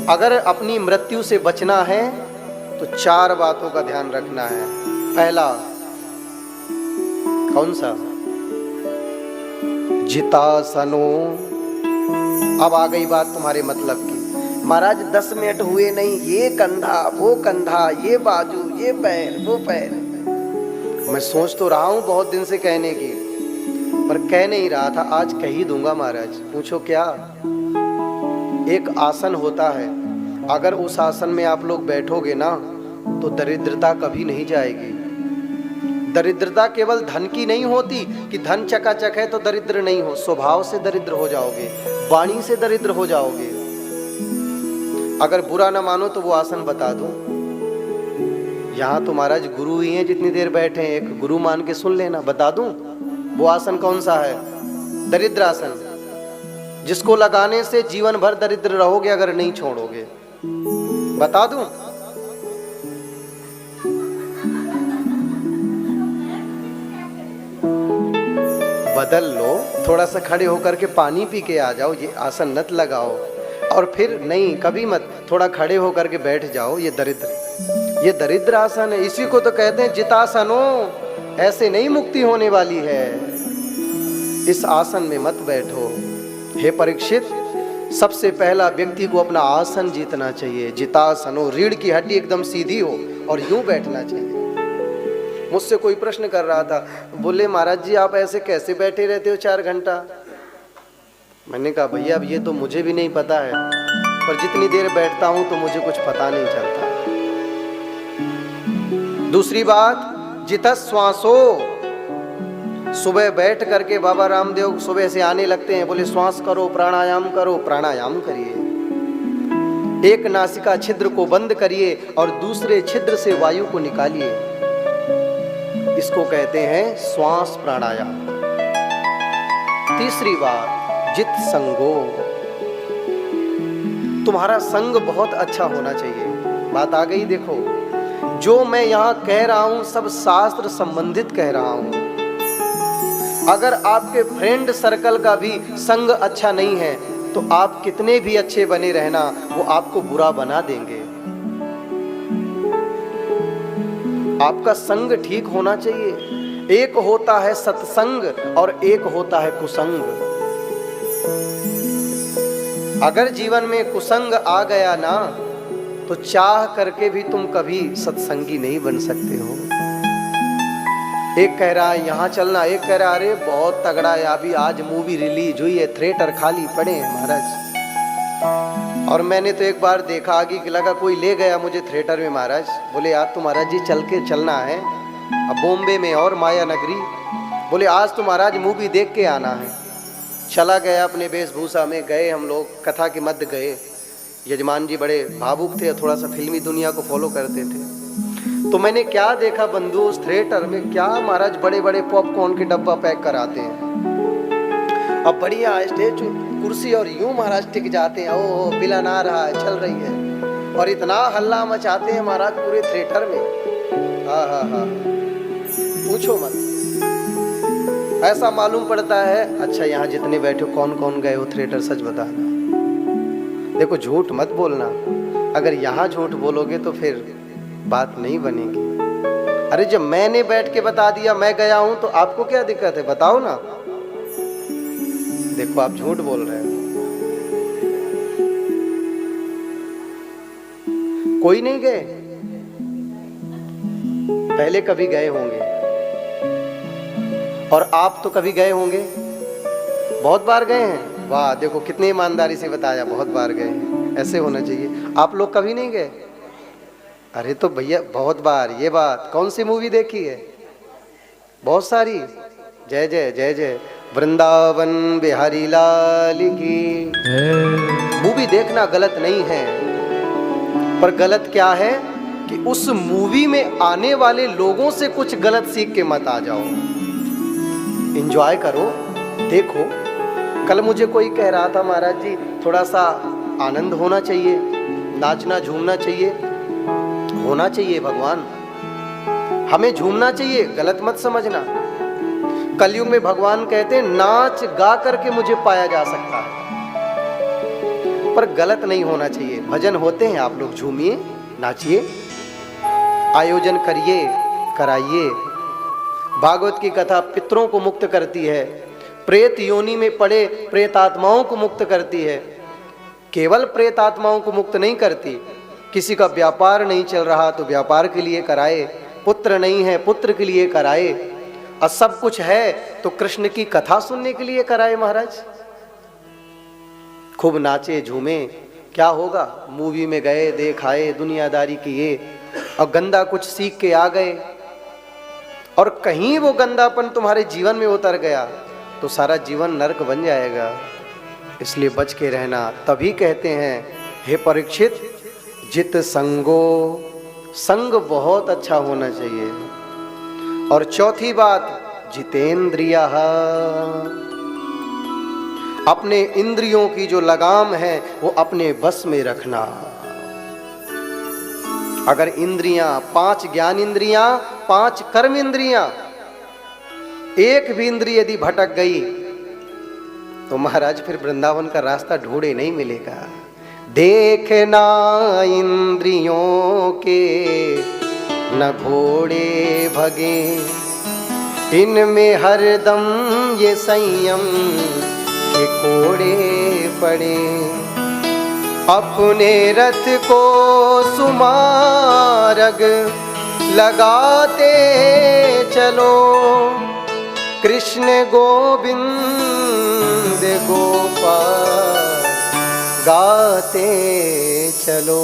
अगर अपनी मृत्यु से बचना है तो 4 बातों का ध्यान रखना है। पहला, कौन सा? जितासनो। अब आ गई बात तुम्हारे मतलब की। महाराज 10 मिनट हुए नहीं, ये कंधा वो कंधा, ये बाजू ये पैर वो पैर। मैं सोच तो रहा हूं बहुत दिन से कहने की, पर कह नहीं रहा था। आज कह ही दूंगा महाराज। पूछो क्या? एक आसन होता है, अगर उस आसन में आप लोग बैठोगे ना तो दरिद्रता कभी नहीं जाएगी। दरिद्रता केवल धन की नहीं होती कि धन चकाचक है तो दरिद्र नहीं हो। स्वभाव से दरिद्र हो जाओगे, वाणी से दरिद्र हो जाओगे। अगर बुरा ना मानो तो वो आसन बता दूं। यहाँ तो महाराज गुरु ही हैं, जितनी देर बैठे हैं एक गुरु मान के सुन लेना। बता दूं वो आसन कौन सा है? दरिद्र आसन, जिसको लगाने से जीवन भर दरिद्र रहोगे अगर नहीं छोड़ोगे। बता दूं? बदल लो, थोड़ा सा खड़े होकर के पानी पी के आ जाओ। ये आसन नत लगाओ और फिर नहीं, कभी मत। थोड़ा खड़े होकर के बैठ जाओ। ये दरिद्र आसन है। इसी को तो कहते हैं जितासनो। ऐसे नहीं मुक्ति होने वाली है। इस आसन में मत बैठो। हे परीक्षित, सबसे पहला व्यक्ति को अपना आसन जीतना चाहिए। जितासनो, रीढ़ की हड्डी एकदम सीधी हो और यूं बैठना चाहिए। मुझसे कोई प्रश्न कर रहा था, बोले महाराज जी आप ऐसे कैसे बैठे रहते हो 4 घंटा? मैंने कहा भैया अब ये तो मुझे भी नहीं पता है, पर जितनी देर बैठता हूं तो मुझे कुछ पता नहीं चलता। दूसरी बात, जितस श्वासो। सुबह बैठ करके बाबा रामदेव सुबह से आने लगते हैं, बोले श्वास करो, प्राणायाम करो। प्राणायाम करिए। एक नासिका छिद्र को बंद करिए और दूसरे छिद्र से वायु को निकालिए। इसको कहते हैं श्वास प्राणायाम। तीसरी बात, जित संगो। तुम्हारा संग बहुत अच्छा होना चाहिए। बात आ गई। देखो, जो मैं यहां कह रहा हूं सब शास्त्र संबंधित कह रहा हूं। अगर आपके फ्रेंड सर्कल का भी संग अच्छा नहीं है तो आप कितने भी अच्छे बने रहना, वो आपको बुरा बना देंगे। आपका संग ठीक होना चाहिए। एक होता है सत्संग और एक होता है कुसंग। अगर जीवन में कुसंग आ गया ना तो चाह करके भी तुम कभी सत्संगी नहीं बन सकते हो। एक कह रहा है यहाँ चलना, एक कह रहा है अरे बहुत तगड़ा है, अभी आज मूवी रिलीज हुई है, थिएटर खाली पड़े हैं महाराज। और मैंने तो एक बार देखा, आगे लगा कोई ले गया मुझे थिएटर में महाराज। बोले यार तो महाराज जी चलना है अब बॉम्बे में और माया नगरी। बोले आज तो महाराज मूवी देख के आना है। चला गया अपने वेशभूषा में, गए हम लोग, कथा के मध्य गए। यजमान जी बड़े भावुक थे, थोड़ा सा फिल्मी दुनिया को फॉलो करते थे। तो मैंने क्या देखा बंधु उस थिएटर में, क्या महाराज बड़े बड़े पॉपकॉर्न के डब्बा पैक कराते हैं। अब बढ़िया स्टेज कुर्सी और यूं महाराज टिक जाते हैं। ओ विलन आ रहा है, चल रही है, और इतना हल्ला मचाते हैं महाराज पूरे थिएटर में। हा पूछो मत। ऐसा मालूम पड़ता है। अच्छा यहाँ जितने बैठे कौन कौन गए हो थिएटर, सच बताना। देखो झूठ मत बोलना। अगर यहाँ झूठ बोलोगे तो फिर बात नहीं बनेगी। अरे जब मैंने बैठ के बता दिया मैं गया हूं तो आपको क्या दिक्कत है? बताओ ना। देखो आप झूठ बोल रहे हो। कोई नहीं गए? पहले कभी गए होंगे, और आप तो कभी गए होंगे, बहुत बार गए हैं। वाह, देखो कितनी ईमानदारी से बताया, बहुत बार गए हैं। ऐसे होना चाहिए। आप लोग कभी नहीं गए? अरे तो भैया बहुत बार। ये बात कौन सी मूवी देखी है? बहुत सारी। जय जय जय जय वृंदावन बिहारी लाल की। मूवी देखना गलत नहीं है, पर गलत क्या है कि उस मूवी में आने वाले लोगों से कुछ गलत सीख के मत आ जाओ। एंजॉय करो, देखो। कल मुझे कोई कह रहा था महाराज जी थोड़ा सा आनंद होना चाहिए, नाचना झूमना चाहिए। होना चाहिए भगवान, हमें झूमना चाहिए, गलत मत समझना। कलयुग में भगवान कहते हैं नाच गा करके मुझे पाया जा सकता है। पर गलत नहीं होना चाहिए। भजन होते हैं, आप लोग झूमिए, नाचिए, आयोजन करिए, कराइए। भागवत की कथा पितरों को मुक्त करती है, प्रेत योनि में पड़े प्रेत आत्माओं को मुक्त करती है। केवल प्रेत आत्माओं को मुक्त नहीं करती, किसी का व्यापार नहीं चल रहा तो व्यापार के लिए कराए, पुत्र नहीं है पुत्र के लिए कराए, और सब कुछ है तो कृष्ण की कथा सुनने के लिए कराए। महाराज खूब नाचे झूमे, क्या होगा? मूवी में गए, देखाए, दुनियादारी किए और गंदा कुछ सीख के आ गए, और कहीं वो गंदापन तुम्हारे जीवन में उतर गया तो सारा जीवन नरक बन जाएगा। इसलिए बच के रहना। तभी कहते हैं, हे परीक्षित, जित संगो, संग बहुत अच्छा होना चाहिए। और चौथी बात, जितेंद्रिया, अपने इंद्रियों की जो लगाम है वो अपने बस में रखना। अगर इंद्रियां, 5 ज्ञान इंद्रियां, 5 कर्म इंद्रियां, एक भी इंद्रिय यदि भटक गई तो महाराज फिर वृंदावन का रास्ता ढूंढे नहीं मिलेगा। देखना इंद्रियों के न घोड़े भगे, इनमें हरदम ये संयम के कोड़े पड़े। अपने रथ को सुमारग लगाते चलो, कृष्ण गोविंद गोपाल गाते चलो।